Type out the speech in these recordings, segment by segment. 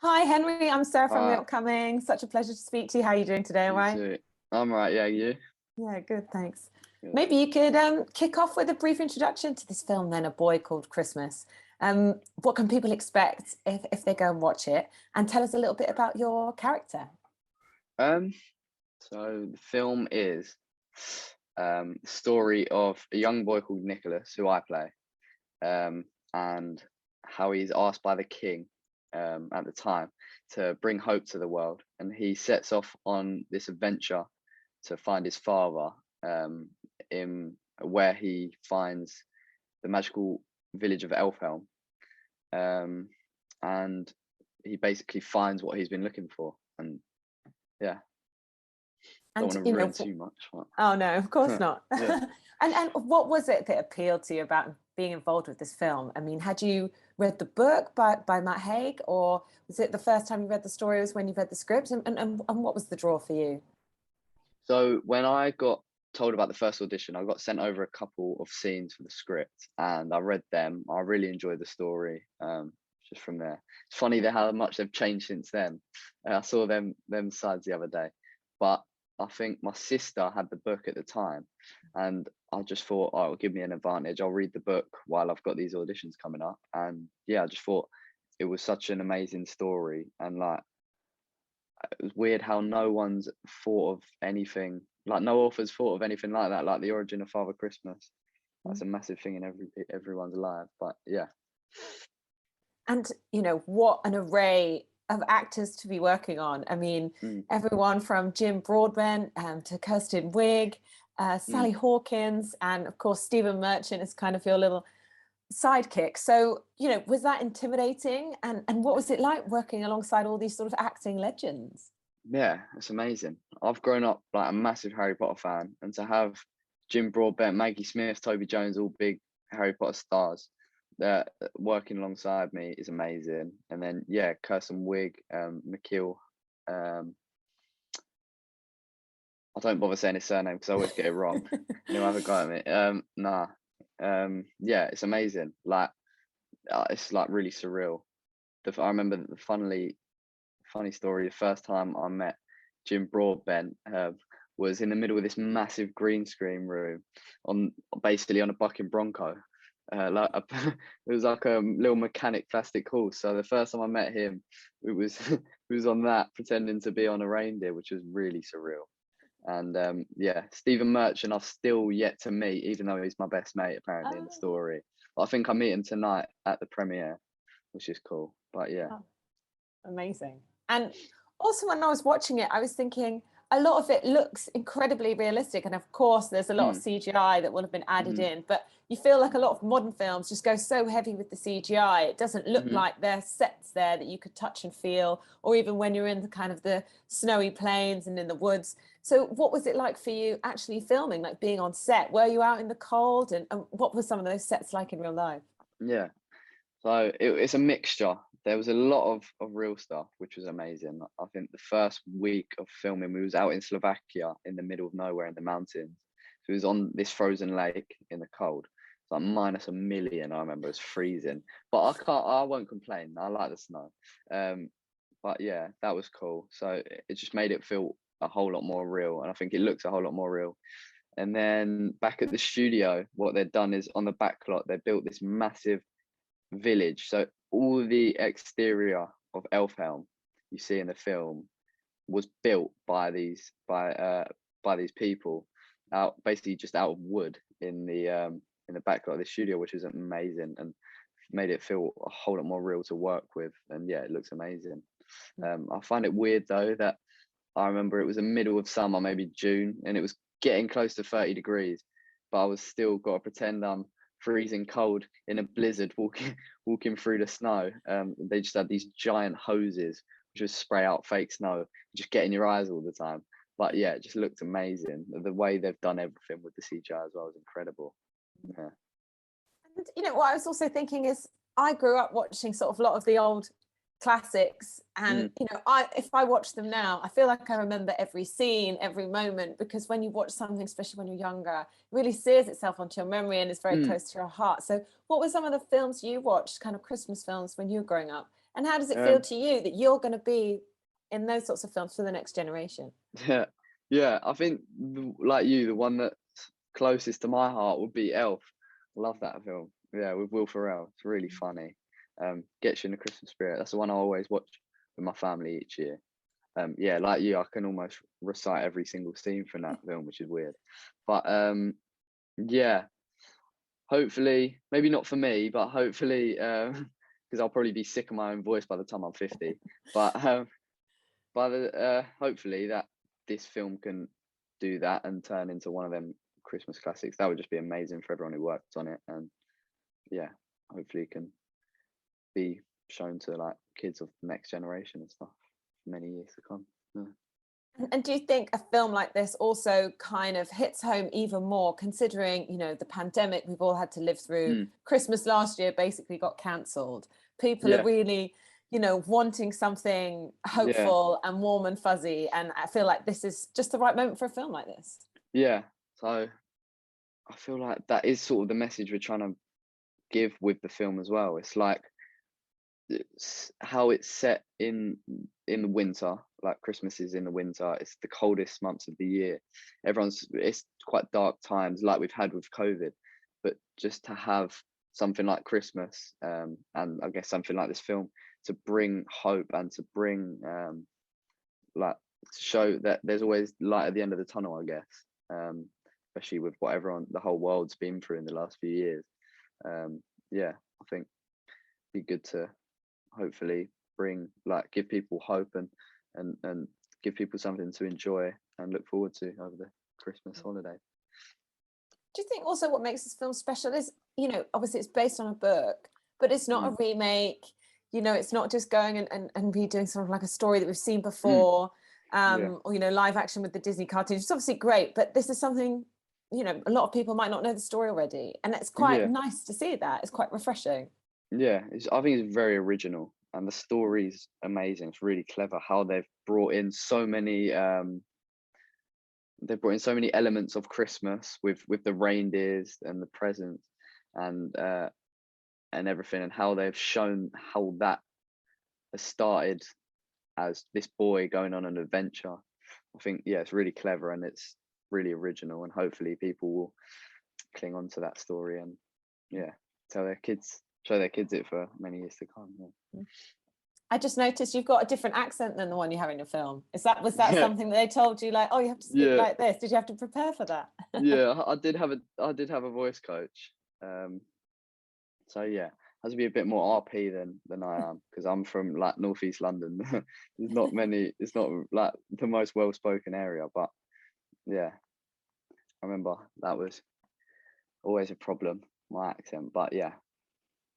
Hi, Henry. I'm Sarah from The Alright, Upcoming. Such a pleasure to speak to you. How are you doing today? All you right? too. I'm right, yeah, you? Yeah, good. Thanks. Good. Maybe you could kick off with a brief introduction to this film, then, A Boy Called Christmas. What can people expect if they go and watch it? And tell us a little bit about your character. Um, so the film is the story of a young boy called Nicholas, who I play, and how he's asked by the king at the time to bring hope to the world. And he sets off on this adventure to find his father, in where he finds the magical village of Elfhelm. Um, and he basically finds what he's been looking for. And yeah, don't And, want to ruin too much. oh no, of course But not. yeah. And what was it that appealed to you about being involved with this film? I mean, had you read the book by Matt Haig, or was it the first time you read the story was when you read the script? And what was the draw for you? So when I got told about the first audition, I got sent over a couple of scenes for the script, and I read them. I really enjoyed the story. Just from there, it's funny that how much they've changed since then. I saw them sides the other day, but I think my sister had the book at the time, and I just thought, oh, it'll give me an advantage. I'll read the book while I've got these auditions coming up, and yeah, I just thought it was such an amazing story, and like it was weird how no one's thought of anything, like no author's thought of anything like that, like the origin of Father Christmas. That's a massive thing in everyone's life. But yeah. And, what an array of actors to be working on. I mean, Mm, everyone from Jim Broadbent to Kirsten Wiig, mm. Sally Hawkins, and of course, Stephen Merchant is kind of your little sidekick. So, was that intimidating? And what was it like working alongside all these sort of acting legends? Yeah, it's amazing. I've grown up like a massive Harry Potter fan, and to have Jim Broadbent, Maggie Smith, Toby Jones, all big Harry Potter stars that working alongside me is amazing. And then yeah, Kirsten Wiig, McKeel, um, I don't bother saying his surname because I always get it wrong. No other guy at me. Nah. Yeah, it's amazing. Like it's like really surreal. I remember the funny story. The first time I met Jim Broadbent was in the middle of this massive green screen room on basically on a bucking bronco. It was like a little mechanic plastic horse. So the first time I met him, it was it was on that pretending to be on a reindeer, which was really surreal. And yeah, Stephen Merchant I've still yet to meet, even though he's my best mate apparently in the Oh, story. But I think I meet him tonight at the premiere, which is cool. But yeah. oh, amazing. And also, when I was watching it, I was thinking a lot of it looks incredibly realistic. And of course, there's a lot of Mm, CGI that will have been added hmm in, but you feel like a lot of modern films just go so heavy with the CGI. It doesn't look hmm like there's sets there that you could touch and feel, or even when you're in the kind of the snowy plains and in the woods. So, what was it like for you actually filming, like being on set? Were you out in the cold? And what were some of those sets like in real life? Yeah. So it's a mixture. There was a lot of real stuff, which was amazing. I think the first week of filming, we was out in Slovakia in the middle of nowhere in the mountains. So it was on this frozen lake in the cold. It's like minus a million. I remember it was freezing, but I won't complain. I like the snow. Um, but yeah, that was cool. So it just made it feel a whole lot more real, and I think it looks a whole lot more real. And then back at the studio, what they'd done is on the back lot, they built this massive village. So all the exterior of Elfhelm you see in the film was built by these people out basically just out of wood in the back of the studio, which is amazing and made it feel a whole lot more real to work with. And yeah, it looks amazing. I find it weird though that I remember it was the middle of summer, maybe June, and it was getting close to 30 degrees, but I was still got to pretend I'm freezing cold in a blizzard walking through the snow. They just had these giant hoses which would spray out fake snow, just get in your eyes all the time. But yeah, it just looked amazing. The way they've done everything with the CGI as well is incredible. Yeah. And what I was also thinking is I grew up watching sort of a lot of the old classics, and Mm, I if I watch them now, I feel like I remember every scene, every moment, because when you watch something, especially when you're younger, it really sears itself onto your memory and is very mm. close to your heart. So what were some of the films you watched, kind of Christmas films when you were growing up, And how does it feel to you that you're going to be in those sorts of films for the next generation? Yeah, yeah. I think like you, the one that's closest to my heart would be Elf. Love that film. Yeah, with Will Ferrell. It's really funny. Gets you in the Christmas spirit. That's the one I always watch with my family each year. Yeah, like you, I can almost recite every single scene from that film, which is weird. But yeah, hopefully, maybe not for me, but hopefully, because I'll probably be sick of my own voice by the time I'm 50. But hopefully that this film can do that and turn into one of them Christmas classics. That would just be amazing for everyone who worked on it, and yeah, hopefully it can be shown to like kids of the next generation and stuff for many years to come. Yeah. And do you think a film like this also kind of hits home even more, considering, you know, the pandemic we've all had to live through? Christmas last year basically got cancelled. People are Yeah, really, you know, wanting something yeah, hopeful and warm and fuzzy. And I feel like this is just the right moment for a film like this. yeah. So I feel like that is sort of the message we're trying to give with the film as well. It's like how it's set in the winter, like Christmas is in the winter. It's the coldest months of the year. It's quite dark times like we've had with COVID, but just to have something like Christmas, and I guess something like this film, to bring hope and to bring like to show that there's always light at the end of the tunnel, I guess, especially with what the whole world's been through in the last few years. Yeah, I think it'd be good to hopefully give people hope and give people something to enjoy and look forward to over the Christmas holiday. Do you think also what makes this film special is, you know, obviously it's based on a book, but it's not a remake, you know, it's not just going and redoing sort of like a story that we've seen before, Yeah, or, you know, live action with the Disney cartoons. It's obviously great, but this is something, you know, a lot of people might not know the story already. And it's quite yeah, nice to see that. It's quite refreshing. yeah. I think it's very original and the story's amazing. It's really clever how they've brought in so many elements of Christmas with the reindeers and the presents and everything, and how they've shown how that has started as this boy going on an adventure. I think, yeah, it's really clever and it's really original, and hopefully people will cling on to that story and yeah, show their kids it for many years to come. Yeah. I just noticed you've got a different accent than the one you have in your film. Was that Yeah, something that they told you, like, oh, you have to speak yeah, like this? Did you have to prepare for that? yeah. I did have a voice coach. So yeah, has to be a bit more RP than I am, because I'm from like northeast London. There's not many. It's not like the most well spoken area, but yeah, I remember that was always a problem, my accent. But yeah,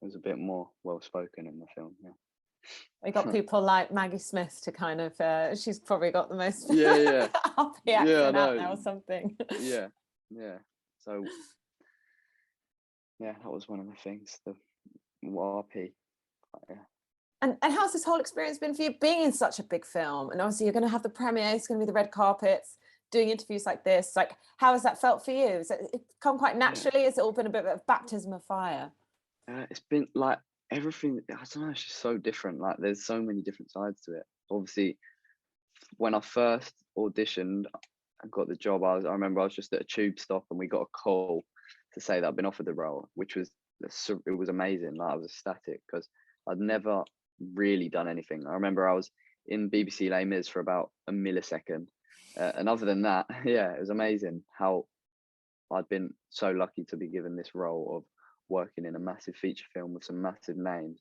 it was a bit more well spoken in the film. Yeah. We got people like Maggie Smith to kind of, she's probably got the most Yeah, yeah, happy yeah. I accent out know. there or something. Yeah, yeah. So yeah, that was one of the things. The RP. Yeah. And how's this whole experience been for you, being in such a big film? And obviously you're going to have the premiere, it's going to be the red carpets, doing interviews like this. Like, how has that felt for you? Has it come quite Yeah. naturally? Has it all been a bit of a baptism of fire? It's been like everything. I don't know. It's just so different. Like there's so many different sides to it. Obviously, when I first auditioned and got the job, I remember I was just at a tube stop and we got a call to say that I'd been offered the role, which was it was amazing. Like I was ecstatic because I'd never really done anything. I remember I was in BBC Les Mis for about a millisecond, and other than that, yeah, it was amazing how I'd been so lucky to be given this role of working in a massive feature film with some massive names.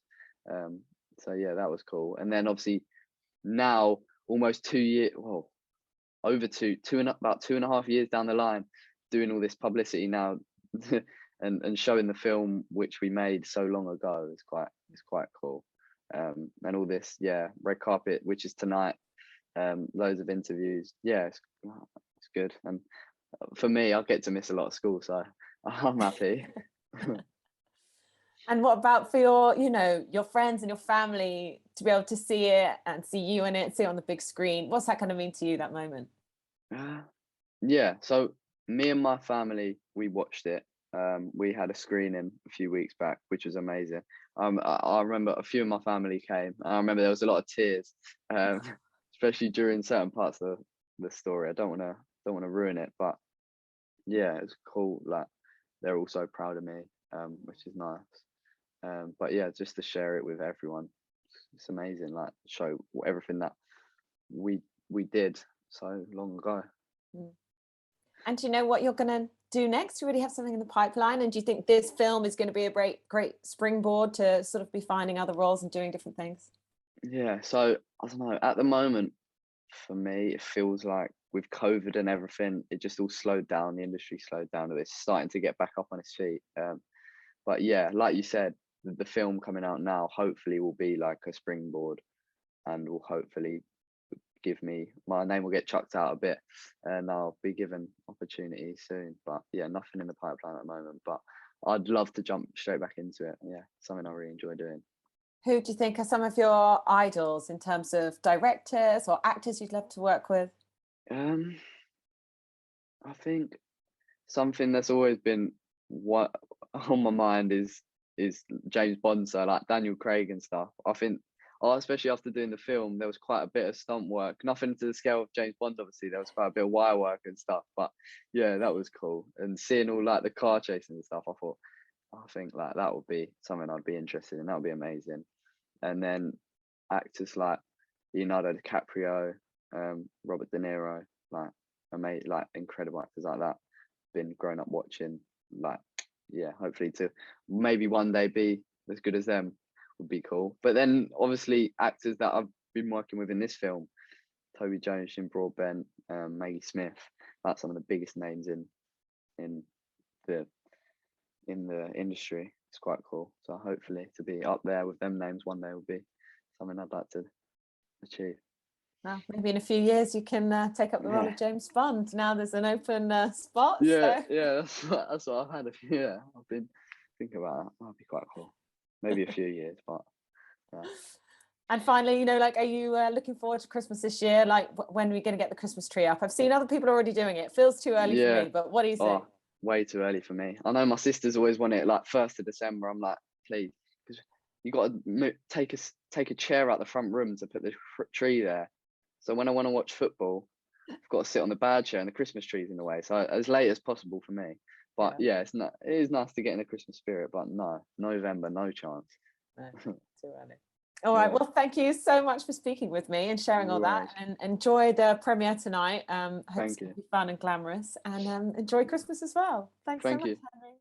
So yeah, that was cool. And then obviously now, almost 2 years, well, over about 2.5 years down the line, doing all this publicity now, and showing the film which we made so long ago is quite cool. And all this, yeah, red carpet, which is tonight, loads of interviews. Yeah, it's good. And for me, I get to miss a lot of school, so I'm happy. And what about for your, you know, your friends and your family to be able to see it and see you in it, see it on the big screen? What's that kind of mean to you, that moment? Yeah, so me and my family, we watched it We had a screening a few weeks back, which was amazing. I remember a few of my family came. I remember there was a lot of tears, um, especially during certain parts of the story. I don't wanna ruin it, but yeah, it's cool. Like they're all so proud of me, which is nice. But yeah, just to share it with everyone, it's amazing. Like show everything that we we did so long ago. Mm. And do you know what you're going to do next? Do you already have something in the pipeline? And do you think this film is going to be a great springboard to sort of be finding other roles and doing different things? Yeah, so I don't know. At the moment, for me, it feels like with COVID and everything, it just all slowed down. The industry slowed down. It's starting to get back up on its feet. But yeah, like you said, the film coming out now hopefully will be like a springboard and will hopefully give me my name will get chucked out a bit and I'll be given opportunities soon. But yeah, nothing in the pipeline at the moment. But I'd love to jump straight back into it. Yeah, something I really enjoy doing. Who do you think are some of your idols in terms of directors or actors you'd love to work with? Um, I think something that's always been what on my mind is James Bond, so like Daniel Craig and stuff. I think, oh, especially after doing the film, there was quite a bit of stunt work. Nothing to the scale of James Bond, obviously. There was quite a bit of wire work and stuff, but yeah, that was cool. And seeing all like the car chasing and stuff, I think like that would be something I'd be interested in. That would be amazing. And then actors like Leonardo DiCaprio, Robert De Niro, like amazing, like incredible actors like that. Been grown up watching, like yeah, hopefully to maybe one day be as good as them would be cool. But then obviously actors that I've been working with in this film, Toby Jones, Jim Broadbent, Maggie Smith, that's some of the biggest names in the in the industry. It's quite cool. So hopefully to be up there with them names one day would be something I'd like to achieve. Well, maybe in a few years you can take up the role Yeah. of James Bond. Now there's an open spot. Yeah, So. yeah, that's what I've had. Yeah, I've been thinking about that. That'd be quite cool. Maybe a few years, but yeah. And finally, like, are you looking forward to Christmas this year? Like, when are we going to get the Christmas tree up? I've seen other people already doing it. It feels too early for Yeah. me, but what do you think? Oh, way too early for me. I know my sisters always want it like 1st of December. I'm like, please, because you got to take a chair out the front room to put the tree there. So when I want to watch football, I've got to sit on the bad chair and the Christmas tree's in the way. So as late as possible for me. But yeah, it is nice to get in the Christmas spirit. But no, November, no chance. No, too early. All right. Yeah. Well, thank you so much for speaking with me and sharing all that. And enjoy the premiere tonight. Hope it's Thank going you. to be fun and glamorous. And enjoy Christmas as well. Thanks so Thank much, you. Henry.